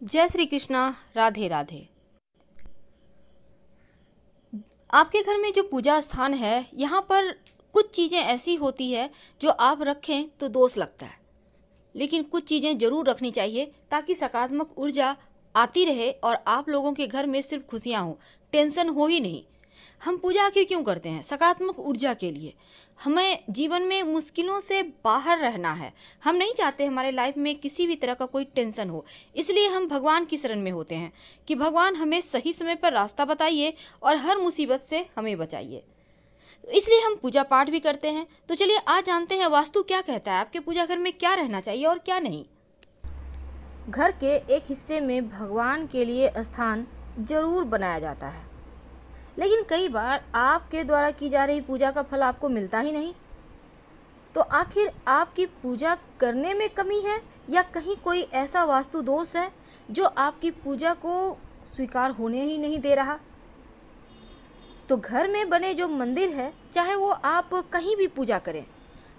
जय श्री कृष्णा। राधे राधे। आपके घर में जो पूजा स्थान है, यहाँ पर कुछ चीज़ें ऐसी होती है जो आप रखें तो दोष लगता है, लेकिन कुछ चीज़ें ज़रूर रखनी चाहिए ताकि सकारात्मक ऊर्जा आती रहे और आप लोगों के घर में सिर्फ खुशियाँ हों, टेंशन हो ही नहीं। हम पूजा आखिर क्यों करते हैं? सकारात्मक ऊर्जा के लिए। हमें जीवन में मुश्किलों से बाहर रहना है। हम नहीं चाहते हमारे लाइफ में किसी भी तरह का कोई टेंशन हो, इसलिए हम भगवान की शरण में होते हैं कि भगवान हमें सही समय पर रास्ता बताइए और हर मुसीबत से हमें बचाइए। तो इसलिए हम पूजा पाठ भी करते हैं। तो चलिए आज जानते हैं वास्तु क्या कहता है, आपके पूजा घर में क्या रहना चाहिए और क्या नहीं। घर के एक हिस्से में भगवान के लिए स्थान जरूर बनाया जाता है, लेकिन कई बार आपके द्वारा की जा रही पूजा का फल आपको मिलता ही नहीं। तो आखिर आपकी पूजा करने में कमी है या कहीं कोई ऐसा वास्तु दोष है जो आपकी पूजा को स्वीकार होने ही नहीं दे रहा? तो घर में बने जो मंदिर है, चाहे वो आप कहीं भी पूजा करें,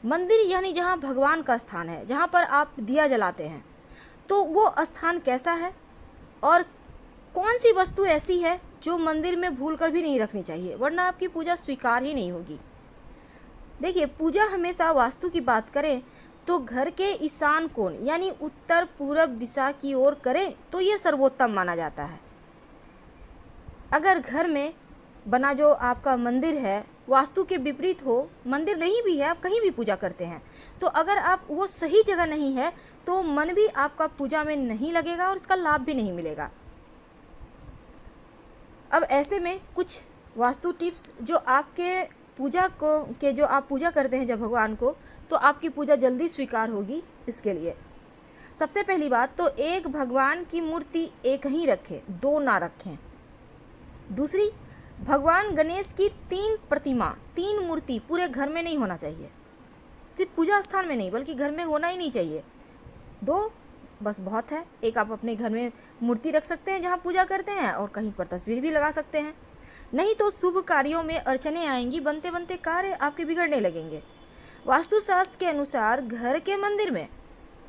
मंदिर यानी जहाँ भगवान का स्थान है, जहाँ पर आप दिया जलाते हैं, तो वो स्थान कैसा है और कौन सी वस्तु ऐसी है जो मंदिर में भूल कर भी नहीं रखनी चाहिए, वरना आपकी पूजा स्वीकार ही नहीं होगी। देखिए, पूजा हमेशा वास्तु की बात करें तो घर के ईशान कोण यानी उत्तर पूरब दिशा की ओर करें तो ये सर्वोत्तम माना जाता है। अगर घर में बना जो आपका मंदिर है वास्तु के विपरीत हो, मंदिर नहीं भी है, आप कहीं भी पूजा करते हैं, तो अगर आप वो सही जगह नहीं है तो मन भी आपका पूजा में नहीं लगेगा और इसका लाभ भी नहीं मिलेगा। अब ऐसे में कुछ वास्तु टिप्स जो आपके पूजा को जो आप पूजा करते हैं जब भगवान को, तो आपकी पूजा जल्दी स्वीकार होगी। इसके लिए सबसे पहली बात तो एक भगवान की मूर्ति एक ही रखें, दो ना रखें। दूसरी, भगवान गणेश की 3 प्रतिमा, 3 मूर्ति पूरे घर में नहीं होना चाहिए। सिर्फ पूजा स्थान में नहीं बल्कि घर में होना ही नहीं चाहिए। 2 बस बहुत है। एक आप अपने घर में मूर्ति रख सकते हैं जहाँ पूजा करते हैं और कहीं पर तस्वीर भी लगा सकते हैं। नहीं तो शुभ कार्यों में अड़चने आएंगी, बनते बनते कार्य आपके बिगड़ने लगेंगे। वास्तुशास्त्र के अनुसार घर के मंदिर में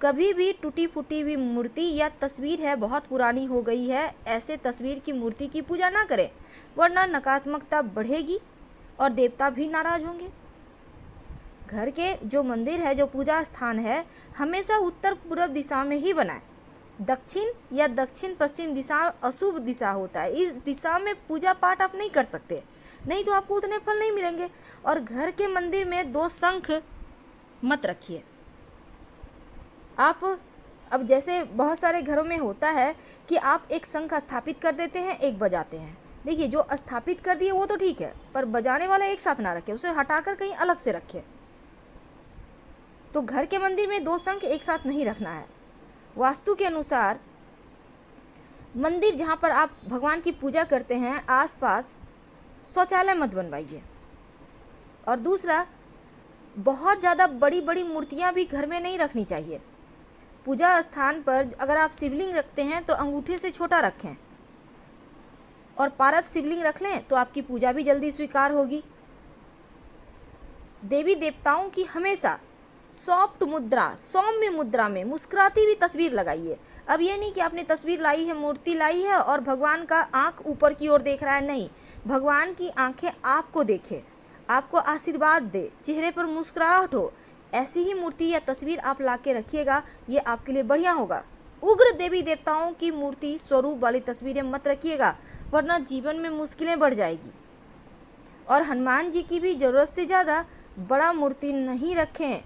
कभी भी टूटी फूटी हुई मूर्ति या तस्वीर है, बहुत पुरानी हो गई है, ऐसे तस्वीर की मूर्ति की पूजा ना करें, वरना नकारात्मकता बढ़ेगी और देवता भी नाराज होंगे। घर के जो मंदिर है, जो पूजा स्थान है, हमेशा उत्तर पूर्व दिशा में ही बनाएं। दक्षिण या दक्षिण पश्चिम दिशा अशुभ दिशा होता है, इस दिशा में पूजा पाठ आप नहीं कर सकते, नहीं तो आपको उतने फल नहीं मिलेंगे। और घर के मंदिर में 2 शंख मत रखिए। आप अब जैसे बहुत सारे घरों में होता है कि आप एक शंख स्थापित कर देते हैं, एक बजाते हैं। देखिए, जो स्थापित कर दिए वो तो ठीक है, पर बजाने वाला एक साथ ना रखें, उसे हटाकर कहीं अलग से रखें। तो घर के मंदिर में 2 शंख एक साथ नहीं रखना है। वास्तु के अनुसार मंदिर जहाँ पर आप भगवान की पूजा करते हैं आसपास शौचालय मत बनवाइए। और दूसरा, बहुत ज़्यादा बड़ी बड़ी मूर्तियाँ भी घर में नहीं रखनी चाहिए। पूजा स्थान पर अगर आप शिवलिंग रखते हैं तो अंगूठे से छोटा रखें और पारद शिवलिंग रख लें तो आपकी पूजा भी जल्दी स्वीकार होगी। देवी देवताओं की हमेशा सॉफ्ट मुद्रा, सौम्य मुद्रा में मुस्कुराती हुई तस्वीर लगाइए। अब ये नहीं कि आपने तस्वीर लाई है, मूर्ति लाई है और भगवान का आंख ऊपर की ओर देख रहा है, नहीं, भगवान की आंखें आपको देखे, आपको आशीर्वाद दे, चेहरे पर मुस्कुराहट हो, ऐसी ही मूर्ति या तस्वीर आप ला के रखिएगा, ये आपके लिए बढ़िया होगा। उग्र देवी देवताओं की मूर्ति स्वरूप वाली तस्वीरें मत रखिएगा, वरना जीवन में मुश्किलें बढ़ जाएगी। और हनुमान जी की भी ज़रूरत से ज़्यादा बड़ा मूर्ति नहीं रखें।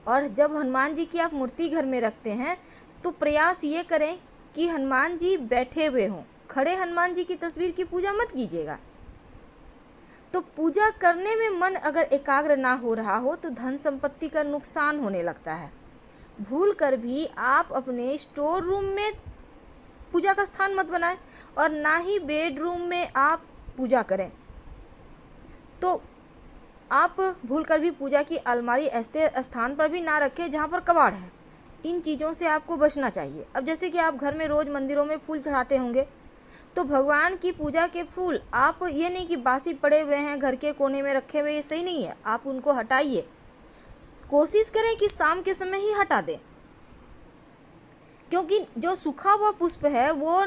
और जब हनुमान जी की आप मूर्ति घर में रखते हैं तो प्रयास ये करें कि हनुमान जी बैठे हुए हों, खड़े हनुमान जी की तस्वीर की पूजा मत कीजिएगा। तो पूजा करने में मन अगर एकाग्र ना हो रहा हो तो धन संपत्ति का नुकसान होने लगता है। भूल कर भी आप अपने स्टोर रूम में पूजा का स्थान मत बनाएं और ना ही बेडरूम में आप पूजा करें। तो आप भूल कर भी पूजा की अलमारी ऐसे स्थान पर भी ना रखें जहाँ पर कबाड़ है। इन चीज़ों से आपको बचना चाहिए। अब जैसे कि आप घर में रोज़ मंदिरों में फूल चढ़ाते होंगे, तो भगवान की पूजा के फूल आप ये नहीं कि बासी पड़े हुए हैं घर के कोने में रखे हुए, ये सही नहीं है, आप उनको हटाइए। कोशिश करें कि शाम के समय ही हटा दें। क्योंकि जो सूखा हुआ पुष्प है वो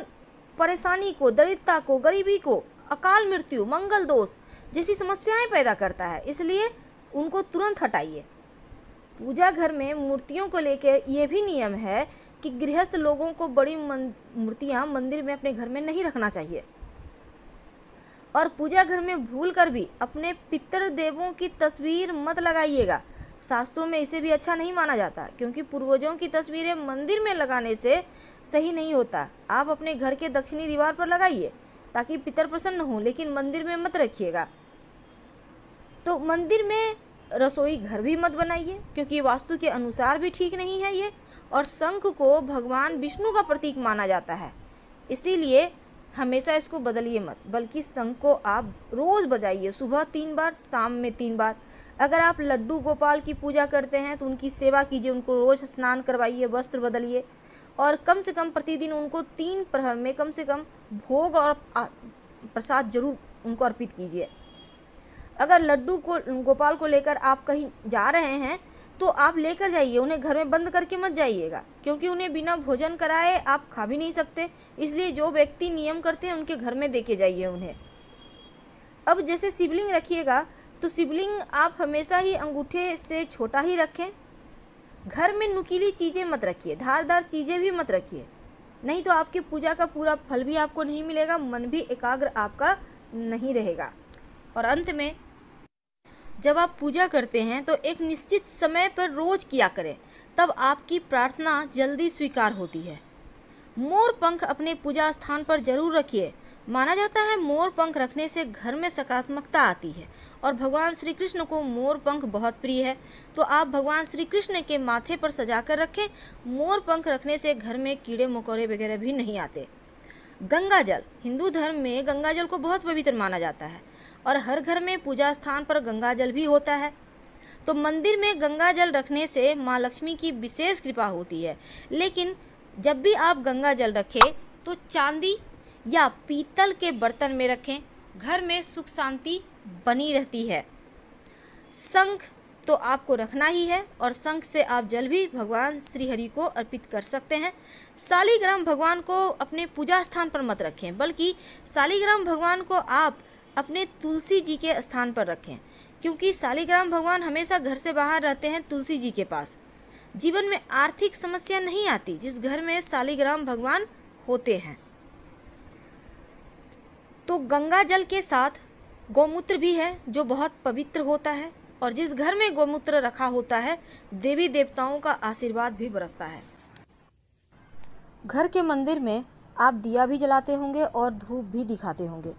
परेशानी को, दरिद्रता को, गरीबी को, अकाल मृत्यु, मंगल दोष जैसी समस्याएं पैदा करता है, इसलिए उनको तुरंत हटाइए। पूजा घर में मूर्तियों को लेकर ये भी नियम है कि गृहस्थ लोगों को बड़ी मूर्तियां मंदिर में अपने घर में नहीं रखना चाहिए। और पूजा घर में भूल कर भी अपने पितृ देवों की तस्वीर मत लगाइएगा। शास्त्रों में इसे भी अच्छा नहीं माना जाता, क्योंकि पूर्वजों की तस्वीरें मंदिर में लगाने से सही नहीं होता। आप अपने घर के दक्षिणी दीवार पर लगाइए ताकि पितर प्रसन्न हो, लेकिन मंदिर में मत रखिएगा। तो मंदिर में रसोई घर भी मत बनाइए, क्योंकि वास्तु के अनुसार भी ठीक नहीं है ये। और शंख को भगवान विष्णु का प्रतीक माना जाता है, इसीलिए हमेशा इसको बदलिए मत, बल्कि शंख को आप रोज़ बजाइए, सुबह 3 बार, शाम में 3 बार। अगर आप लड्डू गोपाल की पूजा करते हैं तो उनकी सेवा कीजिए, उनको रोज़ स्नान करवाइए, वस्त्र बदलिए और कम से कम प्रतिदिन उनको 3 प्रहर में कम से कम भोग और प्रसाद जरूर उनको अर्पित कीजिए। अगर लड्डू को गोपाल को लेकर आप कहीं जा रहे हैं तो आप लेकर जाइए, उन्हें घर में बंद करके मत जाइएगा, क्योंकि उन्हें बिना भोजन कराए आप खा भी नहीं सकते। इसलिए जो व्यक्ति नियम करते हैं उनके घर में देके जाइए उन्हें। अब जैसे शिवलिंग रखिएगा तो शिवलिंग आप हमेशा ही अंगूठे से छोटा ही रखें। घर में नुकीली चीज़ें मत रखिए, धारदार चीज़ें भी मत रखिए, नहीं तो आपकी पूजा का पूरा फल भी आपको नहीं मिलेगा, मन भी एकाग्र आपका नहीं रहेगा। और अंत में जब आप पूजा करते हैं तो एक निश्चित समय पर रोज किया करें, तब आपकी प्रार्थना जल्दी स्वीकार होती है। मोर पंख अपने पूजा स्थान पर जरूर रखिए। माना जाता है मोर पंख रखने से घर में सकारात्मकता आती है और भगवान श्री कृष्ण को मोर पंख बहुत प्रिय है, तो आप भगवान श्री कृष्ण के माथे पर सजा कर रखें। मोर पंख रखने से घर में कीड़े मकोड़े वगैरह भी नहीं आते। गंगा जल, हिंदू धर्म में गंगा जल को बहुत पवित्र माना जाता है और हर घर में पूजा स्थान पर गंगा जल भी होता है। तो मंदिर में गंगा जल रखने से माँ लक्ष्मी की विशेष कृपा होती है। लेकिन जब भी आप गंगा जल रखें तो चांदी या पीतल के बर्तन में रखें, घर में सुख शांति बनी रहती है। शंख तो आपको रखना ही है और शंख से आप जल भी भगवान श्री हरि को अर्पित कर सकते हैं। शालिग्राम भगवान को अपने पूजा स्थान पर मत रखें, बल्कि शालिग्राम भगवान को आप अपने तुलसी जी के स्थान पर रखें, क्योंकि शालिग्राम भगवान हमेशा घर से बाहर रहते हैं तुलसी जी के पास। जीवन में आर्थिक समस्या नहीं आती जिस घर में शालिग्राम भगवान होते हैं। तो गंगा जल के साथ गौमूत्र भी है जो बहुत पवित्र होता है, और जिस घर में गौमूत्र रखा होता है देवी देवताओं का आशीर्वाद भी बरसता है। घर के मंदिर में आप दिया भी जलाते होंगे और धूप भी दिखाते होंगे,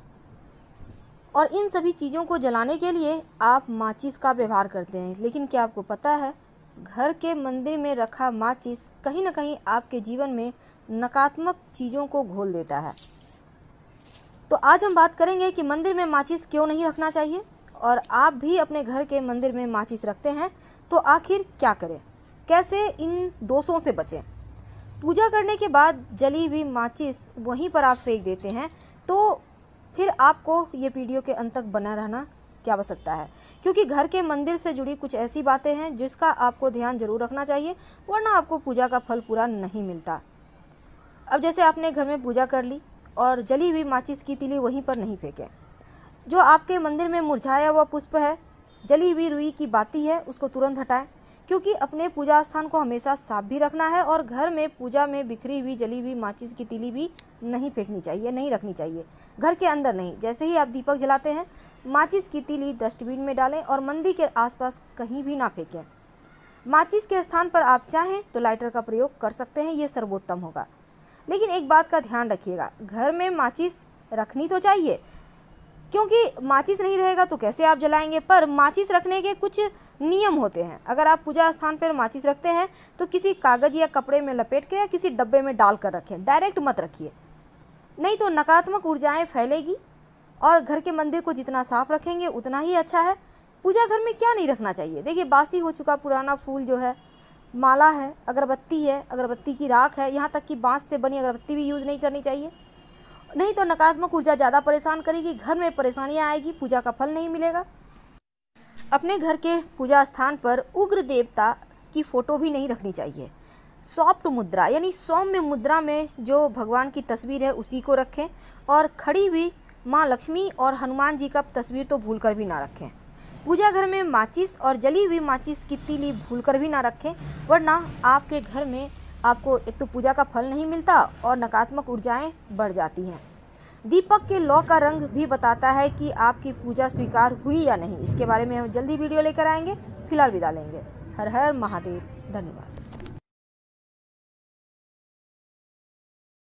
और इन सभी चीज़ों को जलाने के लिए आप माचिस का व्यवहार करते हैं। लेकिन क्या आपको पता है, घर के मंदिर में रखा माचिस कहीं ना कहीं आपके जीवन में नकारात्मक चीज़ों को घोल देता है। तो आज हम बात करेंगे कि मंदिर में माचिस क्यों नहीं रखना चाहिए, और आप भी अपने घर के मंदिर में माचिस रखते हैं तो आखिर क्या करें, कैसे इन दोषों से बचें। पूजा करने के बाद जली हुई माचिस वहीं पर आप फेंक देते हैं, तो फिर आपको ये वीडियो के अंत तक बना रहना क्या आवश्यकता है, क्योंकि घर के मंदिर से जुड़ी कुछ ऐसी बातें हैं जिसका आपको ध्यान जरूर रखना चाहिए, वरना आपको पूजा का फल पूरा नहीं मिलता। अब जैसे आपने घर में पूजा कर ली और जली हुई माचिस की तीली वहीं पर नहीं फेंकें। जो आपके मंदिर में मुरझाया हुआ पुष्प है, जली हुई रुई की बाती है, उसको तुरंत हटाएं, क्योंकि अपने पूजा स्थान को हमेशा साफ भी रखना है और घर में पूजा में बिखरी हुई जली हुई माचिस की तीली भी नहीं फेंकनी चाहिए, नहीं रखनी चाहिए, घर के अंदर नहीं। जैसे ही आप दीपक जलाते हैं माचिस की तीली डस्टबिन में डालें और मंदिर के आसपास कहीं भी ना फेंकें। माचिस के स्थान पर आप चाहें तो लाइटर का प्रयोग कर सकते हैं, ये सर्वोत्तम होगा। लेकिन एक बात का ध्यान रखिएगा, घर में माचिस रखनी तो चाहिए, क्योंकि माचिस नहीं रहेगा तो कैसे आप जलाएंगे। पर माचिस रखने के कुछ नियम होते हैं। अगर आप पूजा स्थान पर माचिस रखते हैं तो किसी कागज़ या कपड़े में लपेट के या किसी डब्बे में डाल कर रखें, डायरेक्ट मत रखिए, नहीं तो नकारात्मक ऊर्जाएं फैलेगी। और घर के मंदिर को जितना साफ रखेंगे उतना ही अच्छा है। पूजा घर में क्या नहीं रखना चाहिए, देखिए बासी हो चुका पुराना फूल जो है, माला है, अगरबत्ती है, अगरबत्ती की राख है, यहाँ तक कि बांस से बनी अगरबत्ती भी यूज़ नहीं करनी चाहिए, नहीं तो नकारात्मक ऊर्जा ज़्यादा परेशान करेगी, घर में परेशानियाँ आएगी, पूजा का फल नहीं मिलेगा। अपने घर के पूजा स्थान पर उग्र देवता की फ़ोटो भी नहीं रखनी चाहिए। सॉफ्ट मुद्रा यानी सौम्य मुद्रा में जो भगवान की तस्वीर है उसी को रखें, और खड़ी हुई माँ लक्ष्मी और हनुमान जी का तस्वीर तो भूल कर भी ना रखें। पूजा घर में माचिस और जली हुई माचिस की तीली भूल कर भी ना रखें, वरना आपके घर में आपको एक तो पूजा का फल नहीं मिलता और नकारात्मक ऊर्जाएं बढ़ जाती हैं। दीपक के लौ का रंग भी बताता है कि आपकी पूजा स्वीकार हुई या नहीं। इसके बारे में हम जल्दी वीडियो लेकर आएंगे। फिलहाल विदा लेंगे। हर हर महादेव। धन्यवाद।